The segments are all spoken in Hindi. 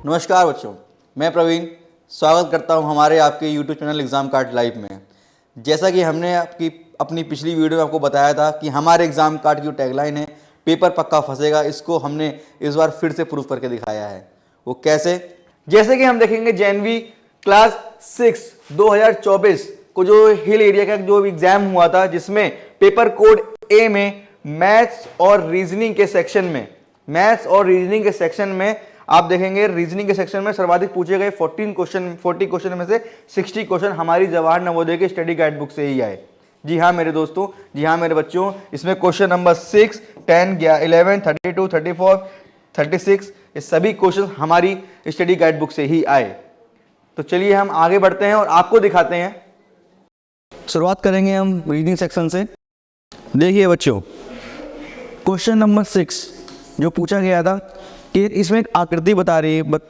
नमस्कार बच्चों, मैं प्रवीण स्वागत करता हूं हमारे आपके YouTube channel exam card live में। जैसा कि हमने अपनी पिछली वीडियो में आपको बताया था कि हमारे एग्ज़ाम कार्ड की जो टैगलाइन है पेपर पक्का फंसेगा, इसको हमने इस बार फिर से प्रूव करके दिखाया है। वो कैसे? जैसे कि हम देखेंगे जनवरी क्लास 6 2024 को जो हिल एरिया का जो एग्ज़ाम हुआ था, जिसमें पेपर कोड ए में मैथ्स और रीजनिंग के सेक्शन में आप देखेंगे रीजनिंग के सेक्शन में सर्वाधिक पूछे गए 40 क्वेश्चन में से 60 क्वेश्चन हमारी जवाहर नवोदय के स्टडी गाइड बुक से ही आए। जी हाँ मेरे दोस्तों, जी हाँ मेरे बच्चों, इसमें क्वेश्चन नंबर 6, 10, 11, 32, 34, 36 ये सभी क्वेश्चन हमारी स्टडी गाइड बुक से ही आए। तो चलिए हम आगे बढ़ते हैं और आपको दिखाते हैं। शुरुआत करेंगे हम रीजनिंग सेक्शन से। देखिए बच्चों, क्वेश्चन नंबर 6 जो पूछा गया था कि इसमें एक आकृति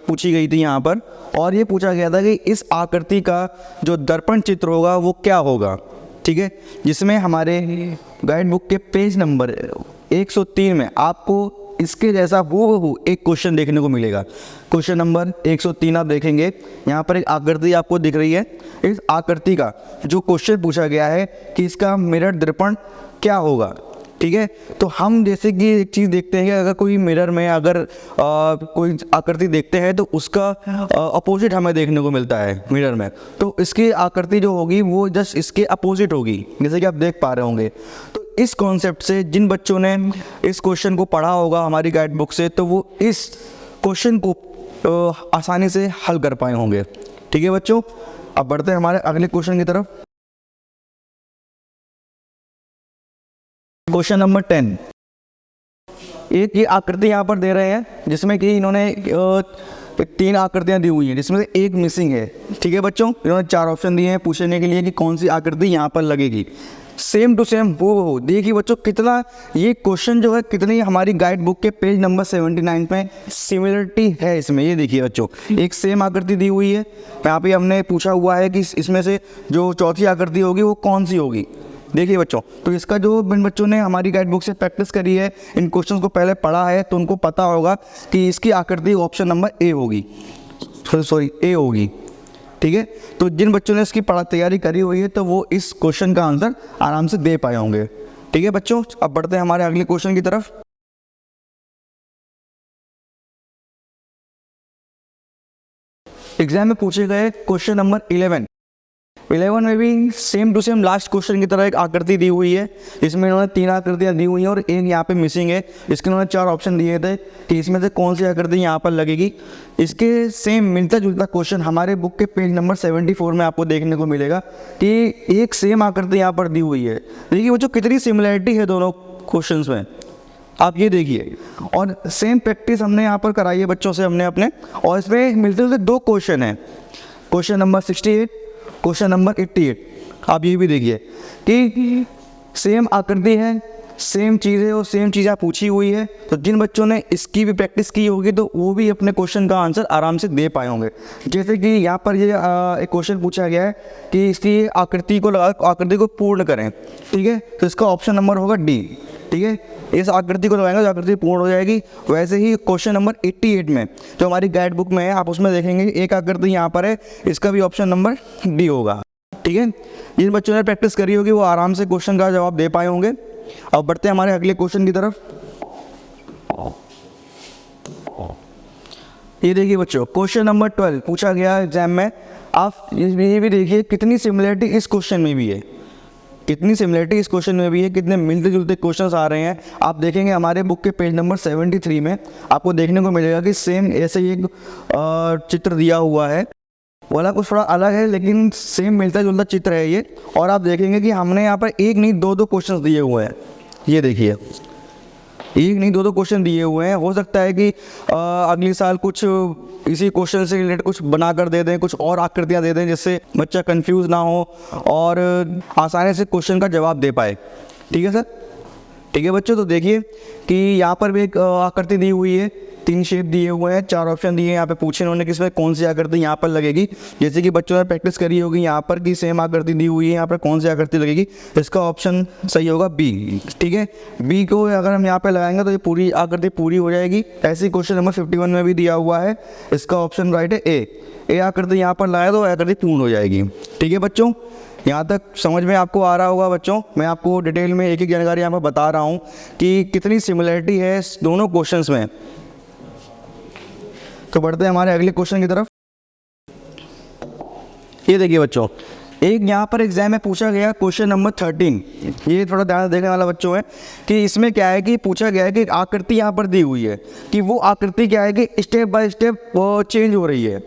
पूछी गई थी यहाँ पर, और ये पूछा गया था कि इस आकृति का जो दर्पण चित्र होगा वो क्या होगा। ठीक है, जिसमें हमारे गाइड बुक के पेज नंबर 103 में आपको इसके जैसा हूबहू एक क्वेश्चन देखने को मिलेगा। क्वेश्चन नंबर 103 आप देखेंगे, यहाँ पर एक आकृति आपको दिख रही है। इस आकृति का जो क्वेश्चन पूछा गया है कि इसका मिरर दर्पण क्या होगा। ठीक है, तो हम जैसे कि एक चीज़ देखते हैं कि अगर कोई मिरर में अगर कोई आकृति देखते हैं तो उसका अपोजिट हमें देखने को मिलता है मिरर में। तो इसकी आकृति जो होगी वो जस्ट इसके अपोजिट होगी, जैसे कि आप देख पा रहे होंगे। तो इस कॉन्सेप्ट से जिन बच्चों ने इस क्वेश्चन को पढ़ा होगा हमारी गाइड बुक से, तो वो इस क्वेश्चन को आसानी से हल कर पाए होंगे। ठीक है बच्चों, अब बढ़ते हैं हमारे अगले क्वेश्चन की तरफ। क्वेश्चन नंबर 10, एक ये आकृति यहाँ पर दे रहे हैं जिसमें कि इन्होंने 3 आकृतियाँ दी हुई हैं, जिसमें से एक मिसिंग है। ठीक है बच्चों, इन्होंने 4 ऑप्शन दिए हैं पूछने के लिए कि कौन सी आकृति यहाँ पर लगेगी। सेम टू सेम वो देखिए बच्चों, कितना ये क्वेश्चन जो है कितनी हमारी गाइड बुक के पेज नंबर 79 में सिमिलरिटी है इसमें। ये देखिए बच्चों, एक सेम आकृति दी हुई है। यहाँ पे हमने पूछा हुआ है कि इसमें से जो चौथी आकृति होगी वो कौन सी होगी। देखिए बच्चों, तो इसका जो जिन बच्चों ने हमारी गाइड बुक से प्रैक्टिस करी है, इन क्वेश्चंस को पहले पढ़ा है, तो उनको पता होगा कि इसकी आकृति ऑप्शन नंबर ए होगी, ए होगी। ठीक है, तो जिन बच्चों ने इसकी तैयारी करी हुई है तो वो इस क्वेश्चन का आंसर आराम से दे पाए होंगे। ठीक है बच्चों, अब बढ़ते हैं हमारे अगले क्वेश्चन की तरफ। एग्जाम में पूछे गए क्वेश्चन नंबर 11 में भी same to same last question की तरह एक आकृति दी हुई है। इसमें इन्होंने 3 आकृतियाँ दी हुई हैं और एक यहाँ पे मिसिंग है। इसके इन्होंने 4 ऑप्शन दिए थे कि इसमें से कौन सी आकृति यहाँ पर लगेगी। इसके सेम मिलता जुलता क्वेश्चन हमारे बुक के पेज नंबर 74 में आपको देखने को मिलेगा कि एक सेम आकृति यहाँ पर दी हुई है। देखिए वो जो कितनी सिमिलरिटी है दोनों क्वेश्चन में, आप ये देखिए। और सेम प्रैक्टिस हमने यहाँ पर कराई है बच्चों से हमने अपने, और इसमें मिलते जुलते 2 क्वेश्चन हैं, क्वेश्चन नंबर 68, क्वेश्चन नंबर 88। आप ये भी देखिए कि सेम आकृति है, सेम चीज़ें और सेम चीज़ें पूछी हुई है। तो जिन बच्चों ने इसकी भी प्रैक्टिस की होगी तो वो भी अपने क्वेश्चन का आंसर आराम से दे पाए होंगे। जैसे कि यहाँ पर ये एक क्वेश्चन पूछा गया है कि इसकी आकृति को पूर्ण करें। ठीक है, तो इसका ऑप्शन नंबर होगा डी। ठीक है, इस आकृति को लगाएंगे तो आकृति पूर्ण हो जाएगी। वैसे ही क्वेश्चन नंबर 88 में जो हमारी गाइड बुक में है, आप उसमें देखेंगे एक आकृति यहाँ पर है, इसका भी ऑप्शन नंबर डी होगा। ठीक है, जिन बच्चों ने प्रैक्टिस करी होगी वो आराम से क्वेश्चन का जवाब दे पाए होंगे। अब बढ़ते हैं हमारे अगले क्वेश्चन की तरफ। ये देखिए बच्चों, क्वेश्चन नंबर 12 पूछा गया एग्जाम में। आप ये भी देखिए कितनी सिमिलरिटी इस क्वेश्चन में भी है, कितने मिलते जुलते क्वेश्चंस आ रहे हैं। आप देखेंगे हमारे बुक के पेज नंबर 73 में आपको देखने को मिलेगा कि सेम ऐसे ही एक चित्र दिया हुआ है, वाला कुछ थोड़ा अलग है लेकिन सेम मिलता जुलता चित्र है ये। और आप देखेंगे कि हमने यहाँ पर एक नहीं 2 क्वेश्चन दिए हुए हैं। ये देखिए, एक नहीं 2 क्वेश्चन दिए हुए हैं। हो सकता है कि अगले साल कुछ इसी क्वेश्चन से रिलेटेड कुछ बना कर दे दें, कुछ और आकृतियाँ दे दें, जिससे बच्चा कंफ्यूज ना हो और आसानी से क्वेश्चन का जवाब दे पाए। ठीक है सर, ठीक है बच्चों, तो देखिए कि यहाँ पर भी एक आकृति दी हुई है 3 शेप दिए हुए हैं, 4 ऑप्शन दिए हैं, यहाँ पे पूछे उन्होंने कि इसमें कौन सी आकृति यहाँ पर लगेगी। जैसे कि बच्चों ने प्रैक्टिस करी होगी यहाँ पर कि सेम आकृति दी हुई है, यहाँ पर कौन सी आकृति लगेगी, इसका ऑप्शन सही होगा बी। ठीक है, बी को अगर हम यहाँ पे लगाएंगे तो ये पूरी आकृति पूरी हो जाएगी। ऐसे क्वेश्चन नंबर 51 में भी दिया हुआ है, इसका ऑप्शन राइट है ए आकृति यहाँ पर लाए तो आकृति पूर्ण हो जाएगी। ठीक है बच्चों, यहाँ तक समझ में आपको आ रहा होगा बच्चों। मैं आपको डिटेल में एक एक जानकारी यहाँ पर बता रहा हूँ कि कितनी सिमिलरिटी है दोनों क्वेश्चंस में। तो बढ़ते हैं हमारे अगले क्वेश्चन की तरफ। ये देखिए बच्चों, एक यहाँ पर एग्जाम में पूछा गया क्वेश्चन नंबर 13। ये थोड़ा ध्यान देखने वाला बच्चों है कि इसमें क्या है कि पूछा गया है कि आकृति यहाँ पर दी हुई है कि वो आकृति क्या है कि स्टेप बाय स्टेप चेंज हो रही है।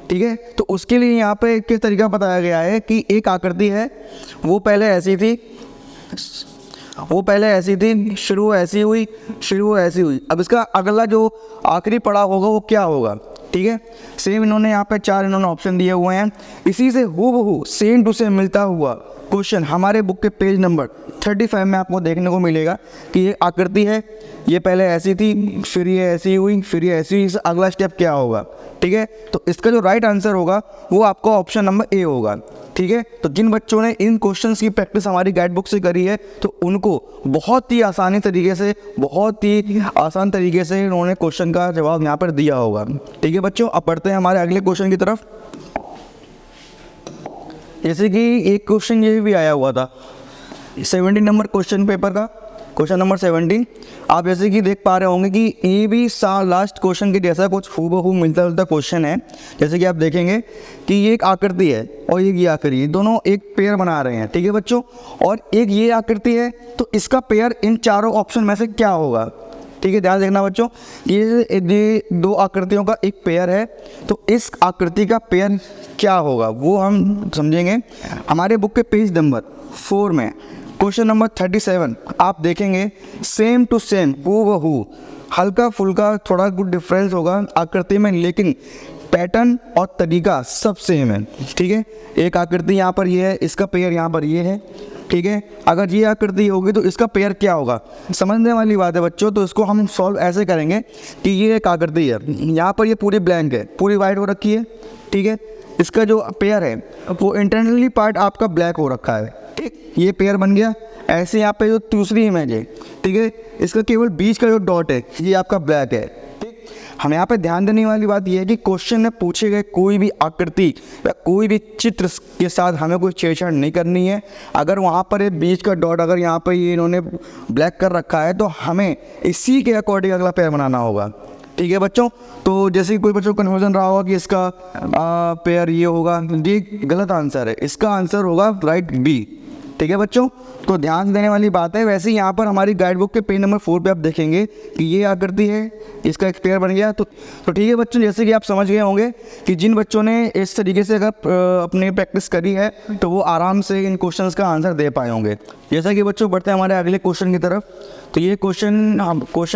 ठीक है, तो उसके लिए यहाँ पे किस तरीका बताया गया है कि एक आकृति है वो पहले ऐसी थी, शुरू ऐसी हुई। अब इसका अगला जो आखिरी पड़ाव होगा वो क्या होगा। ठीक है, सेम इन्होंने यहाँ पे 4 इन्होंने ऑप्शन दिए हुए हैं। इसी से हूबहू सेम टू सेम मिलता हुआ क्वेश्चन हमारे बुक के पेज नंबर 35 में आपको देखने को मिलेगा कि ये आकृति है, ये पहले ऐसी थी, फिर ये ऐसी हुई, फिर ये ऐसी हुई, अगला स्टेप क्या होगा। ठीक है, तो इसका जो राइट आंसर होगा वो आपका ऑप्शन नंबर ए होगा। ठीक है, तो जिन बच्चों ने इन क्वेश्चंस की प्रैक्टिस हमारी गाइड बुक से करी है तो उनको बहुत ही आसान तरीके से उन्होंने क्वेश्चन का जवाब यहाँ पर दिया होगा। ठीक है बच्चों, अब बढ़ते हैं हमारे अगले क्वेश्चन की तरफ। जैसे कि एक क्वेश्चन ये भी आया हुआ था 17 नंबर क्वेश्चन पेपर का, क्वेश्चन नंबर 17। आप जैसे कि देख पा रहे होंगे कि ये भी लास्ट क्वेश्चन के जैसा कुछ हूबहू मिलता जुलता क्वेश्चन है। जैसे कि आप देखेंगे कि ये एक आकृति है और ये आकृति है, दोनों एक पेयर बना रहे हैं। ठीक है बच्चों, और एक ये आकृति है तो इसका पेयर इन चारों ऑप्शन में से क्या होगा। ठीक है, ध्यान देखना बच्चों, ये 2 आकृतियों का एक पेयर है तो इस आकृति का पेयर क्या होगा वो हम समझेंगे हमारे बुक के पेज नंबर 4 में। क्वेश्चन नंबर 37 आप देखेंगे सेम टू सेम हूबहू, हल्का फुल्का थोड़ा कुछ डिफरेंस होगा आकृति में, लेकिन पैटर्न और तरीका सब सेम है। ठीक है, एक आकृति यहाँ पर ये है, इसका पेयर यहाँ पर ये है। ठीक है, अगर ये आकृति होगी तो इसका पेयर क्या होगा, समझने वाली बात है बच्चों। तो इसको हम सॉल्व ऐसे करेंगे कि ये एक आकृति है, यहाँ पर ये पूरी ब्लैंक है, पूरी वाइट हो रखी है। ठीक है, इसका जो पेयर है वो इंटरनली पार्ट आपका ब्लैक हो रखा है। ठीक, ये पेयर बन गया। ऐसे यहाँ पे जो दूसरी इमेज है, ठीक है, इसका केवल बीच का जो डॉट है ये आपका ब्लैक है। ठीक, हमें यहाँ पे ध्यान देने वाली बात यह है कि क्वेश्चन में पूछे गए कोई भी आकृति या कोई भी चित्र के साथ हमें कोई छेड़छाड़ नहीं करनी है। अगर वहाँ पर ये बीच का डॉट अगर यहाँ पर ये इन्होंने ब्लैक कर रखा है तो हमें इसी के अकॉर्डिंग अगला पेयर बनाना होगा। ठीक है बच्चों, तो जैसे कि कोई बच्चों को कन्फ्यूजन रहा होगा कि इसका पेयर ये होगा, ये गलत आंसर है, इसका आंसर होगा राइट बी। ठीक है बच्चों, तो ध्यान देने वाली बात है। वैसे ही यहाँ पर हमारी गाइड बुक के पेज नंबर 4 पे आप देखेंगे कि ये आकृति है, इसका एक पेयर बन गया। तो ठीक है बच्चों, जैसे कि आप समझ गए होंगे कि जिन बच्चों ने इस तरीके से अगर अपनी प्रैक्टिस करी है तो वो आराम से इन क्वेश्चंस का आंसर दे पाए होंगे। जैसा कि बच्चों बढ़ते हैं हमारे अगले क्वेश्चन की तरफ। तो ये क्वेश्चन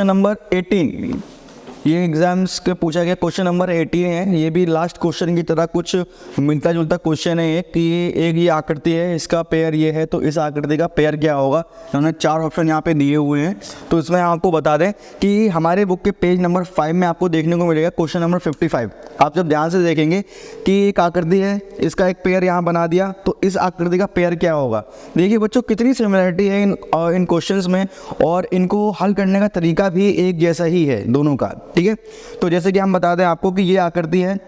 नंबर 18, ये एग्जाम्स के पूछा गया क्वेश्चन नंबर 18 है। ये भी लास्ट क्वेश्चन की तरह कुछ मिलता जुलता क्वेश्चन है कि एक ये आकृति है, इसका पेयर ये है, तो इस आकृति का पेयर क्या होगा। उन्होंने 4 ऑप्शन यहाँ पे दिए हुए हैं। तो इसमें आपको बता दें कि हमारे बुक के पेज नंबर 5 में आपको देखने को मिलेगा क्वेश्चन नंबर 55। आप जब ध्यान से देखेंगे कि एक आकृति है, इसका एक पेयर यहाँ बना दिया, तो इस आकृति का पेयर क्या होगा। देखिए बच्चों कितनी सिमिलरिटी है इन क्वेश्चंस में, और इनको हल करने का तरीका भी एक जैसा ही है दोनों का। ठीक है, तो जैसे कि हम बता दें आपको कि ये आकृति है,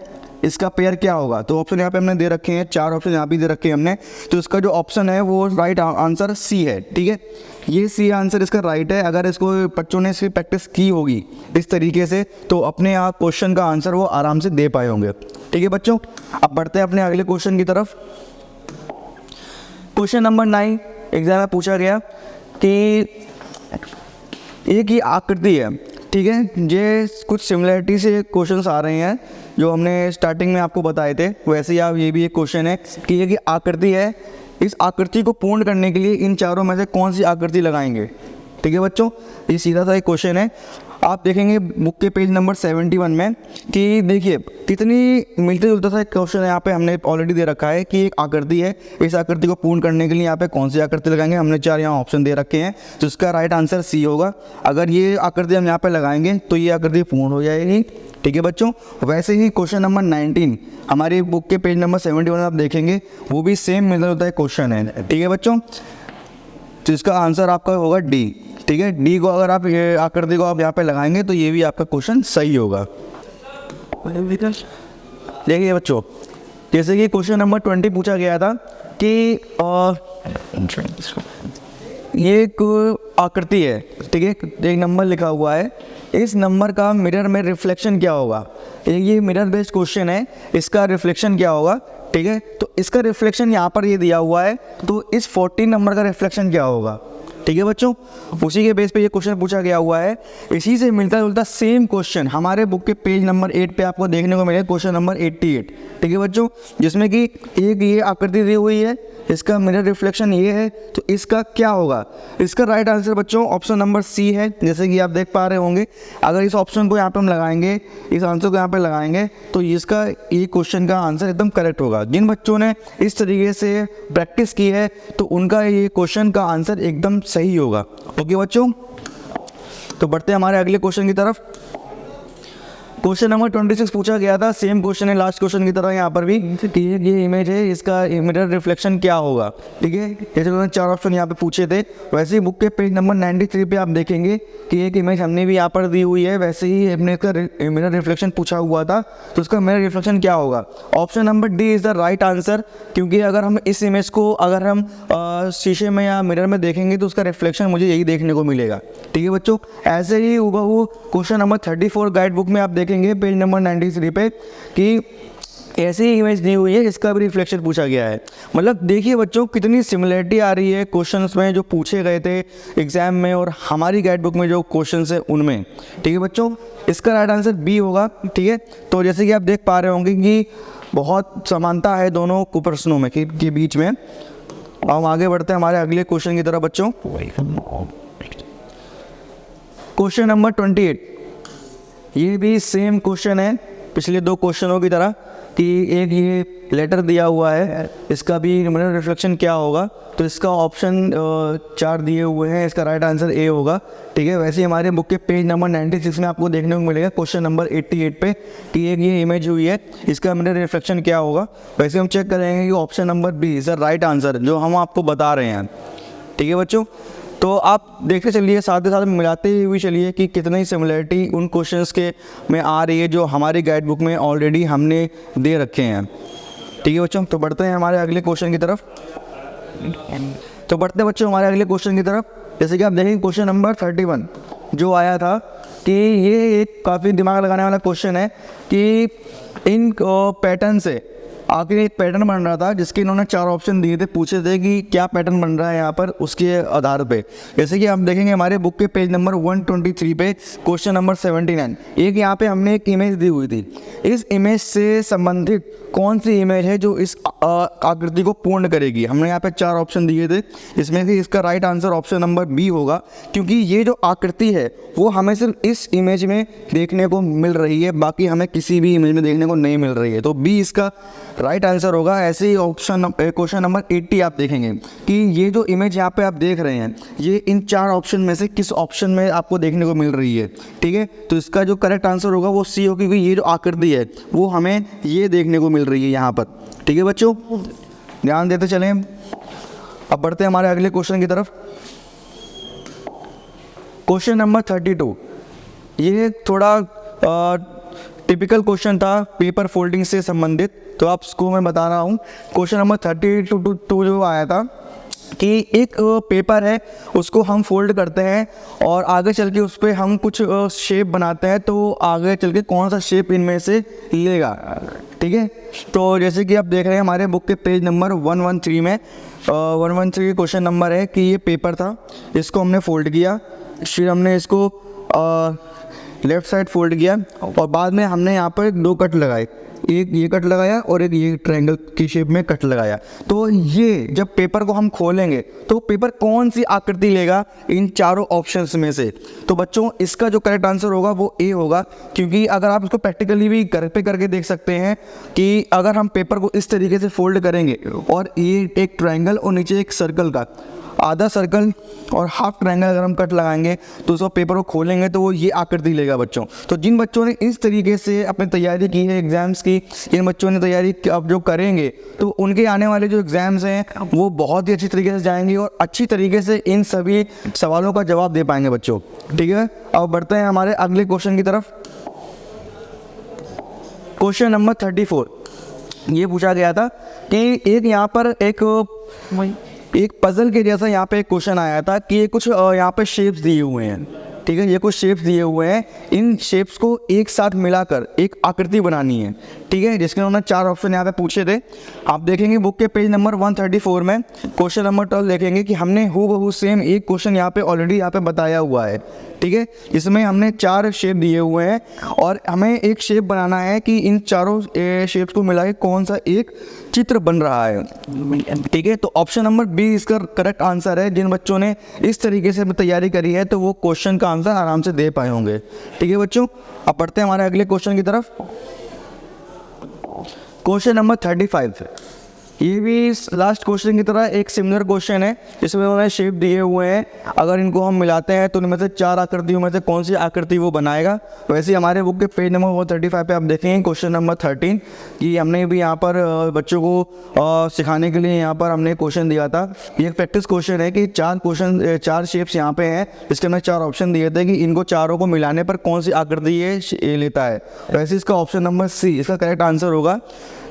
इसका पेयर क्या होगा। तो ऑप्शन यहाँ पे हमने दे रखे हैं, 4 ऑप्शन यहाँ भी दे रखे हैं हमने। तो इसका जो ऑप्शन है वो राइट आंसर सी है। ठीक है, ये सी आंसर इसका राइट है। अगर इसको बच्चों ने इसकी प्रैक्टिस की होगी इस तरीके से तो अपने आप क्वेश्चन का आंसर वो आराम से दे पाए होंगे। ठीक है बच्चों, अब बढ़ते हैं अपने अगले क्वेश्चन की तरफ। क्वेश्चन नंबर 9 एग्जाम में पूछा गया कि एक ही आकृति है। ठीक है, ये कुछ सिमिलरिटी से क्वेश्चंस आ रहे हैं जो हमने स्टार्टिंग में आपको बताए थे। वैसे ही आप ये भी एक क्वेश्चन है कि ये आकृति है, इस आकृति को पूर्ण करने के लिए इन चारों में से कौन सी आकृति लगाएंगे। ठीक है बच्चों, ये सीधा सा एक क्वेश्चन है। आप देखेंगे बुक के पेज नंबर 71 में कि देखिए कितनी मिलते जुलता सा एक क्वेश्चन है। यहाँ पे हमने ऑलरेडी दे रखा है कि एक आकृति है, इस आकृति को पूर्ण करने के लिए यहाँ पे कौन सी आकृति लगाएंगे। हमने 4 यहाँ ऑप्शन दे रखे हैं, तो इसका राइट आंसर सी होगा। अगर ये आकृति हम यहाँ पे लगाएंगे तो ये आकृति पूर्ण हो जाएगी। ठीक है बच्चों, वैसे ही क्वेश्चन नंबर 19 हमारी बुक के पेज नंबर 71 आप देखेंगे, वो भी सेम मिलता जुलता क्वेश्चन है। ठीक है बच्चों, तो इसका आंसर आपका होगा डी। ठीक है, डी को अगर आप ये आकृति को आप यहाँ पे लगाएंगे तो ये भी आपका क्वेश्चन सही होगा। देखिए बच्चों, जैसे कि क्वेश्चन नंबर 20 पूछा गया था कि ये एक आकृति है, ठीक है, एक नंबर लिखा हुआ है, इस नंबर का मिरर में रिफ्लेक्शन क्या होगा। ये मिरर बेस्ड क्वेश्चन है, इसका रिफ्लेक्शन क्या होगा। ठीक है, तो इसका रिफ्लेक्शन यहाँ पर ये दिया हुआ है, तो इस 14 नंबर का रिफ्लेक्शन क्या होगा। ठीक है बच्चों, उसी के बेस पे ये क्वेश्चन पूछा गया हुआ है। इसी से मिलता जुलता सेम क्वेश्चन हमारे बुक के पेज नंबर 8 पे आपको देखने को मिलेगा, क्वेश्चन नंबर 88। ठीक है बच्चों, जिसमें कि एक ये आकृति दी हुई है, इसका मिरर रिफ्लेक्शन ये है, तो इसका क्या होगा। इसका राइट आंसर बच्चों ऑप्शन नंबर सी है, जैसे कि आप देख पा रहे होंगे। अगर इस ऑप्शन को यहाँ पे हम लगाएंगे, इस आंसर को यहाँ पे लगाएंगे, तो इसका ये क्वेश्चन का आंसर एकदम करेक्ट होगा। जिन बच्चों ने इस तरीके से प्रैक्टिस की है तो उनका ये क्वेश्चन का आंसर एकदम सही होगा। ओके बच्चों, तो बढ़ते हैं हमारे अगले क्वेश्चन की तरफ। क्वेश्चन नंबर 26 पूछा गया था, सेम क्वेश्चन है लास्ट क्वेश्चन की तरह यहाँ पर भी, कि ये इमेज है, इसका मिरर रिफ्लेक्शन क्या होगा। ठीक है, जैसे उन्होंने 4 ऑप्शन यहाँ पे पूछे थे, वैसे ही बुक के पेज नंबर 93 पे आप देखेंगे कि एक इमेज हमने भी यहाँ पर दी हुई है, वैसे ही हमने इसका मिरर रिफ्लेक्शन पूछा हुआ था, तो उसका मिरर रिफ्लेक्शन क्या होगा। Option number D is the right answer, क्योंकि अगर हम इस इमेज को अगर हम शीशे में या मिरर में देखेंगे तो उसका रिफ्लेक्शन मुझे यही देखने को मिलेगा। ठीक है बच्चों, ऐसे ही वो क्वेश्चन नंबर 34 गाइड बुक में आप देखेंगे पेज नंबर 93 पे कि ऐसी ही इमेज दी हुई है, इसका भी रिफ्लेक्शन पूछा गया है। मतलब देखिए बच्चों कितनी सिमिलरिटी आ रही है क्वेश्चंस में जो पूछे गए थे एग्जाम में और हमारी गाइड बुक में जो क्वेश्चंस है उनमें। ठीक है बच्चों, इसका राइट आंसर बी होगा। ठीक है, तो जैसे कि आप देख पा रहे होंगे कि बहुत समानता है दोनों प्रश्नों में के बीच में। हम आगे बढ़ते हैं हमारे अगले क्वेश्चन की तरफ बच्चों। क्वेश्चन नंबर 28, ये भी सेम क्वेश्चन है पिछले 2 क्वेश्चनों की तरह, कि एक ये लेटर दिया हुआ है, इसका भी मिरर रिफ्लेक्शन क्या होगा। तो इसका ऑप्शन 4 दिए हुए हैं, इसका राइट आंसर ए होगा। ठीक है, वैसे ही हमारे बुक के पेज नंबर 96 में आपको देखने को मिलेगा क्वेश्चन नंबर 88 पे कि एक ये इमेज हुई है, इसका मिरर रिफ्लेक्शन क्या होगा। वैसे हम चेक करेंगे कि option number B is the right answer, जो हम आपको बता रहे हैं। ठीक है बच्चों, तो आप देखते चलिए, साथ ही साथ मिलाते हुए चलिए कि कितनी सिमिलरिटी उन क्वेश्चंस के में आ रही है जो हमारी गाइड बुक में ऑलरेडी हमने दे रखे हैं। ठीक है बच्चों, तो बढ़ते हैं हमारे अगले क्वेश्चन की तरफ। हमारे अगले क्वेश्चन की तरफ, जैसे कि आप देखेंगे क्वेश्चन नंबर 31 जो आया था, कि ये एक काफ़ी दिमाग लगाने वाला क्वेश्चन है कि इन पैटर्न से आखिर एक पैटर्न बन रहा था, जिसके इन्होंने 4 ऑप्शन दिए थे, पूछे थे कि क्या पैटर्न बन रहा है यहाँ पर, उसके आधार पे। जैसे कि आप देखेंगे हमारे बुक के पेज नंबर 123 पे क्वेश्चन नंबर 79, एक यहाँ पे हमने एक इमेज दी हुई थी। इस इमेज से संबंधित कौन सी इमेज है जो इस आकृति को पूर्ण करेगी। हमने यहाँ पे 4 ऑप्शन दिए थे, जिसमें से इसका right answer option number B होगा, क्योंकि ये जो आकृति है वो हमें सिर्फ इस इमेज में देखने को मिल रही है, बाकी हमें किसी भी इमेज में देखने को नहीं मिल रही है, तो बी इसका राइट आंसर होगा। ऐसे ही ऑप्शन क्वेश्चन नंबर 80 आप देखेंगे कि ये जो इमेज यहाँ पे आप देख रहे हैं, ये इन 4 ऑप्शन में से किस ऑप्शन में आपको देखने को मिल रही है। ठीक है, तो इसका जो करेक्ट आंसर होगा वो सी होगी, क्योंकि ये जो आकृति है वो हमें ये देखने को मिल रही है यहाँ पर। ठीक है बच्चों, ध्यान देते चलें। अब बढ़ते हैं हमारे अगले क्वेश्चन की तरफ। क्वेश्चन नंबर 32, ये थोड़ा टिपिकल क्वेश्चन था पेपर फोल्डिंग से संबंधित, तो आप इसको मैं बता रहा हूँ। क्वेश्चन नंबर 32 जो आया था कि एक पेपर है, उसको हम फोल्ड करते हैं और आगे चल के उस पर हम कुछ शेप बनाते हैं, तो आगे चल के कौन सा शेप इनमें से लेगा। ठीक है, तो जैसे कि आप देख रहे हैं हमारे बुक के पेज नंबर 113 में 113 क्वेश्चन नंबर है कि ये पेपर था, इसको हमने फोल्ड किया, फिर हमने इसको लेफ्ट साइड फोल्ड किया और बाद में हमने यहाँ पर 2 कट लगाए, एक ये कट लगाया और एक ये ट्रायंगल की शेप में कट लगाया। तो ये जब पेपर को हम खोलेंगे तो पेपर कौन सी आकृति लेगा इन चारों ऑप्शंस में से? तो बच्चों इसका जो करेक्ट आंसर होगा वो ए होगा, क्योंकि अगर आप इसको प्रैक्टिकली भी घर पे करके देख सकते हैं कि अगर हम पेपर को इस तरीके से फोल्ड करेंगे और ये एक ट्रायंगल और नीचे एक सर्कल का आधा सर्कल और हाफ ट्रायंगल अगर हम कट लगाएंगे तो उसको पेपर को खोलेंगे तो वो ये आकृति लेगा बच्चों। तो जिन बच्चों ने इस तरीके से अपनी तैयारी की है एग्ज़ाम्स की, जिन बच्चों ने तैयारी अब जो करेंगे तो उनके आने वाले जो एग्ज़ाम्स हैं वो बहुत ही अच्छी तरीके से जाएंगे और अच्छी तरीके से इन सभी सवालों का जवाब दे पाएंगे बच्चों। ठीक है, अब बढ़ते हैं हमारे अगले क्वेश्चन की तरफ। क्वेश्चन नंबर 34 ये पूछा गया था कि एक यहाँ पर एक पजल के जैसा यहाँ पे एक क्वेश्चन आया था कि ये कुछ यहाँ पे शेप्स दिए हुए हैं। ठीक है, ये कुछ शेप्स दिए हुए हैं, इन शेप्स को एक साथ मिलाकर एक आकृति बनानी है। ठीक है, जिसके उन्होंने 4 ऑप्शन यहाँ पे पूछे थे। आप देखेंगे बुक के पेज नंबर 134 में क्वेश्चन नंबर 12 देखेंगे कि हमने हूबहू सेम एक क्वेश्चन यहाँ पे ऑलरेडी यहाँ पे बताया हुआ है। ठीक है, इसमें हमने 4 शेप दिए हुए हैं और हमें एक शेप बनाना है कि इन चारों शेप्स को मिला के कौन सा एक चित्र बन रहा है। ठीक है, तो ऑप्शन नंबर बी इसका करेक्ट आंसर है। जिन बच्चों ने इस तरीके से तैयारी करी है तो वो क्वेश्चन का आंसर आराम से दे पाए होंगे। ठीक है बच्चों, अब बढ़ते हैं हमारे अगले क्वेश्चन की तरफ। क्वेश्चन नंबर 35 ये भी लास्ट क्वेश्चन की तरह एक सिमिलर क्वेश्चन है, जिसमें उन्होंने शेप दिए हुए हैं, अगर इनको हम मिलाते हैं तो उनमें से 4 आकृतियों में से कौन सी आकृति वो बनाएगा। वैसे ही हमारे बुक के पेज नंबर 135 पे आप देखेंगे क्वेश्चन नंबर 13 कि हमने भी यहाँ पर बच्चों को सिखाने के लिए यहाँ पर हमने क्वेश्चन दिया था। ये एक प्रैक्टिस क्वेश्चन है कि 4 शेप्स यहाँ पे हैं, इसके हमने 4 ऑप्शन दिए थे कि इनको चारों को मिलाने पर कौन सी आकृति ये लेता है। वैसे इसका ऑप्शन नंबर सी इसका करेक्ट आंसर होगा।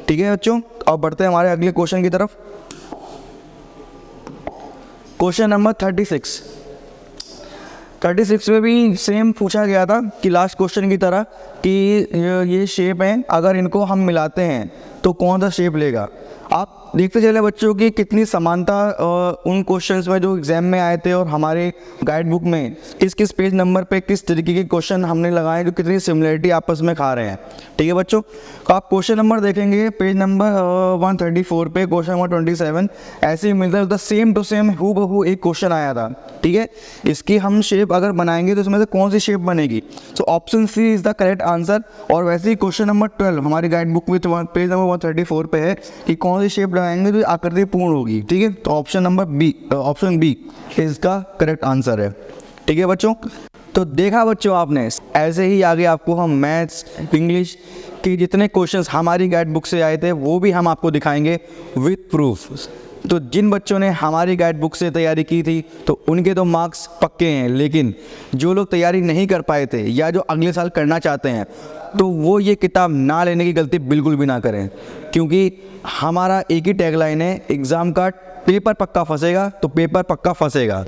ठीक है बच्चों, अब बढ़ते हैं हमारे अगले क्वेश्चन की तरफ। क्वेश्चन नंबर 36 में भी सेम पूछा गया था कि लास्ट क्वेश्चन की तरह कि ये शेप हैं, अगर इनको हम मिलाते हैं तो कौन सा शेप लेगा। आप देखते चले बच्चों की कितनी समानता उन क्वेश्चंस में जो एग्जाम में आए थे और हमारे गाइड बुक में किस किस पेज नंबर पे किस तरीके के क्वेश्चन हमने लगाए जो कितनी सिमिलरिटी आपस में खा रहे हैं। ठीक है बच्चों, तो आप क्वेश्चन नंबर देखेंगे पेज नंबर 134 पे क्वेश्चन नंबर 27 ऐसे ही मिलता है, सेम टू सेम हूबहू एक क्वेश्चन आया था। ठीक है, इसकी हम शेप अगर बनाएंगे तो इसमें से कौन सी शेप बनेगी। So option C is the correct answer. और वैसे ही क्वेश्चन नंबर 12 हमारी गाइड बुक में पेज नंबर 134 पे है कि कौन सी शेप लगाएंगे तो आकृति पूर्ण होगी। ठीक है, तो ऑप्शन बी इसका करेक्ट आंसर है। ठीक है बच्चों, तो देखा बच्चों आपने, ऐसे ही आगे आपको हम मैथ्स इंग्लिश के जितने क्वेश्चंस हमारी गाइड बुक से आए थे वो भी हम आपको दिखाएंगे विद प्रूफ। तो जिन बच्चों ने हमारी गाइड बुक से तैयारी की थी तो उनके तो मार्क्स पक्के हैं, लेकिन जो लोग तैयारी नहीं कर पाए थे या जो अगले साल करना चाहते हैं तो वो ये किताब ना लेने की गलती बिल्कुल भी ना करें, क्योंकि हमारा एक ही टैगलाइन है, एग्ज़ाम का पेपर पक्का फंसेगा तो पेपर पक्का फंसेगा।